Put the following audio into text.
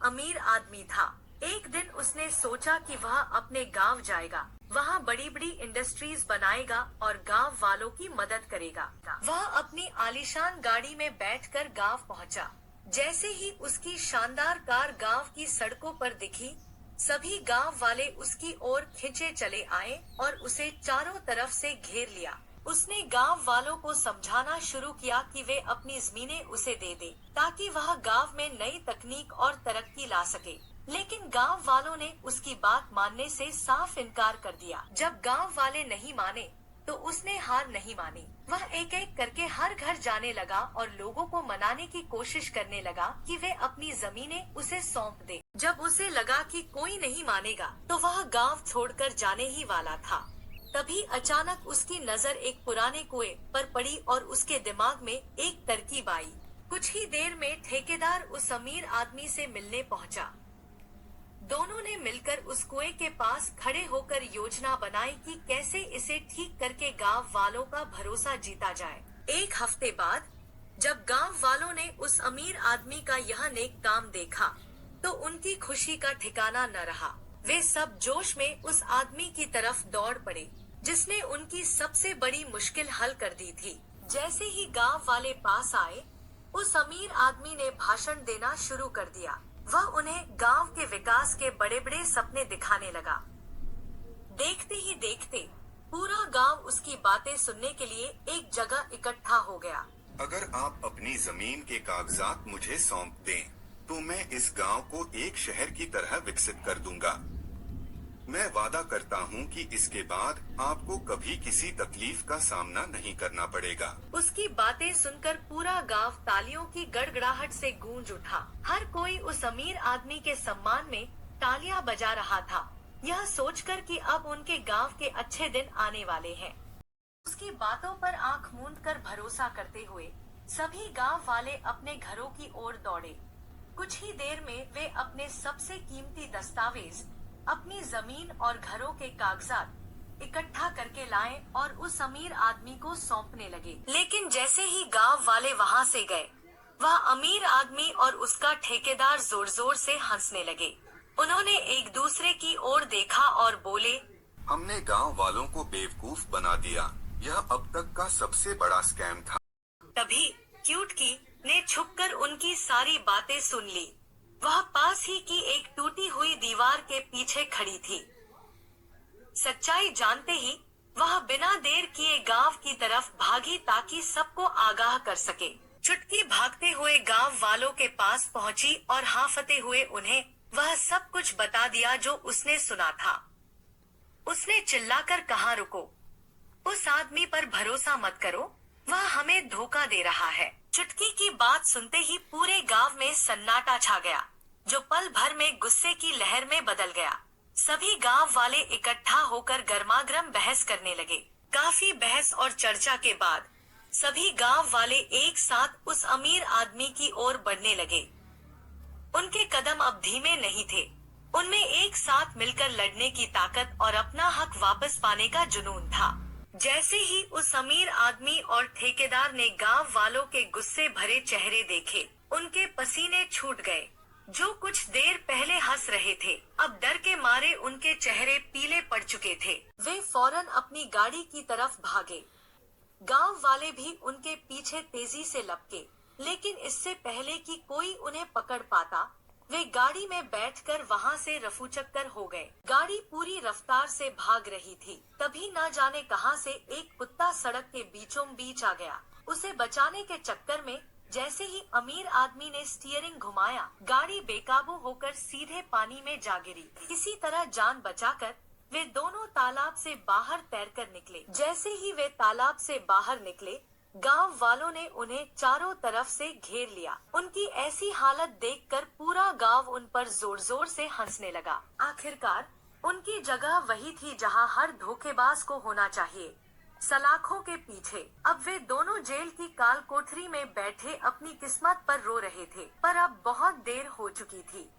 अमीर आदमी था। एक दिन उसने सोचा कि वह अपने गांव जाएगा, वहाँ बड़ी बड़ी इंडस्ट्रीज बनाएगा और गांव वालों की मदद करेगा। वह अपनी आलीशान गाड़ी में बैठकर गांव पहुंचा। जैसे ही उसकी शानदार कार गांव की सड़कों पर दिखी, सभी गांव वाले उसकी ओर खिंचे चले आए और उसे चारों तरफ से घेर लिया। उसने गांव वालों को समझाना शुरू किया कि वे अपनी जमीनें उसे दे दे, ताकि वह गांव में नई तकनीक और तरक्की ला सके। लेकिन गांव वालों ने उसकी बात मानने से साफ इनकार कर दिया। जब गांव वाले नहीं माने, तो उसने हार नहीं मानी। वह एक एक करके हर घर जाने लगा और लोगों को मनाने की कोशिश करने लगा कि वे अपनी जमीनें उसे सौंप दे। जब उसे लगा कि कोई नहीं मानेगा, तो वह गांव छोड़कर जाने ही वाला था। तभी अचानक उसकी नजर एक पुराने कुएं पर पड़ी और उसके दिमाग में एक तरकीब आई। कुछ ही देर में ठेकेदार उस अमीर आदमी से मिलने पहुंचा। दोनों ने मिलकर उस कुएं के पास खड़े होकर योजना बनाई कि कैसे इसे ठीक करके गांव वालों का भरोसा जीता जाए। एक हफ्ते बाद जब गांव वालों ने उस अमीर आदमी का यह नेक काम देखा, तो उनकी खुशी का ठिकाना न रहा। वे सब जोश में उस आदमी की तरफ दौड़ पड़े, जिसने उनकी सबसे बड़ी मुश्किल हल कर दी थी। जैसे ही गांव वाले पास आए, उस अमीर आदमी ने भाषण देना शुरू कर दिया। वह उन्हें गांव के विकास के बड़े बड़े सपने दिखाने लगा। देखते ही देखते पूरा गांव उसकी बातें सुनने के लिए एक जगह इकट्ठा हो गया। अगर आप अपनी जमीन के कागजात मुझे सौंप दें, तो मैं इस गांव को एक शहर की तरह विकसित कर दूंगा। मैं वादा करता हूं कि इसके बाद आपको कभी किसी तकलीफ का सामना नहीं करना पड़ेगा। उसकी बातें सुनकर पूरा गांव तालियों की गड़गड़ाहट से गूंज उठा। हर कोई उस अमीर आदमी के सम्मान में तालियां बजा रहा था, यह सोचकर कि अब उनके गांव के अच्छे दिन आने वाले हैं। उसकी बातों पर आंख मूंदकर भरोसा करते हुए सभी गांव वाले अपने घरों की ओर दौड़े। कुछ ही देर में वे अपने सबसे कीमती दस्तावेज, अपनी जमीन और घरों के कागजात इकट्ठा करके लाए और उस अमीर आदमी को सौंपने लगे। लेकिन जैसे ही गांव वाले वहां से गए, वह अमीर आदमी और उसका ठेकेदार जोर जोर से हंसने लगे। उन्होंने एक दूसरे की ओर देखा और बोले, हमने गांव वालों को बेवकूफ बना दिया। यह अब तक का सबसे बड़ा स्कैम था। तभी क्यूटकी ने छुपकर उनकी सारी बातें सुन ली। वह पास ही की एक टूटी हुई दीवार के पीछे खड़ी थी। सच्चाई जानते ही वह बिना देर किए गांव की तरफ भागी ताकि सबको आगाह कर सके। चुटकी भागते हुए गांव वालों के पास पहुंची और हांफते हुए उन्हें वह सब कुछ बता दिया जो उसने सुना था। उसने चिल्लाकर कहा, रुको, उस आदमी पर भरोसा मत करो, वह हमें धोखा दे रहा है। चुटकी की बात सुनते ही पूरे गांव में सन्नाटा छा गया, जो पल भर में गुस्से की लहर में बदल गया। सभी गांव वाले इकट्ठा होकर गर्मागर्म बहस करने लगे। काफी बहस और चर्चा के बाद सभी गांव वाले एक साथ उस अमीर आदमी की ओर बढ़ने लगे। उनके कदम अब धीमे नहीं थे। उनमें एक साथ मिलकर लड़ने की ताकत और अपना हक वापस पाने का जुनून था। जैसे ही उस अमीर आदमी और ठेकेदार ने गांव वालों के गुस्से भरे चेहरे देखे, उनके पसीने छूट गए। जो कुछ देर पहले हंस रहे थे, अब डर के मारे उनके चेहरे पीले पड़ चुके थे। वे फौरन अपनी गाड़ी की तरफ भागे। गांव वाले भी उनके पीछे तेजी से लपके, लेकिन इससे पहले कि कोई उन्हें पकड़ पाता, वे गाड़ी में बैठकर वहां से रफूचक्कर हो गए। गाड़ी पूरी रफ्तार से भाग रही थी। तभी न जाने कहां से एक कुत्ता सड़क के बीचों बीच आ गया। उसे बचाने के चक्कर में जैसे ही अमीर आदमी ने स्टीयरिंग घुमाया, गाड़ी बेकाबू होकर सीधे पानी में जा गिरी। किसी तरह जान बचाकर वे दोनों तालाब से बाहर तैरकर निकले। जैसे ही वे तालाब से बाहर निकले, गांव वालों ने उन्हें चारों तरफ से घेर लिया। उनकी ऐसी हालत देखकर पूरा गांव उन पर जोर जोर से हंसने लगा। आखिरकार उनकी जगह वही थी जहां हर धोखेबाज को होना चाहिए, सलाखों के पीछे। अब वे दोनों जेल की काल कोठरी में बैठे अपनी किस्मत पर रो रहे थे, पर अब बहुत देर हो चुकी थी।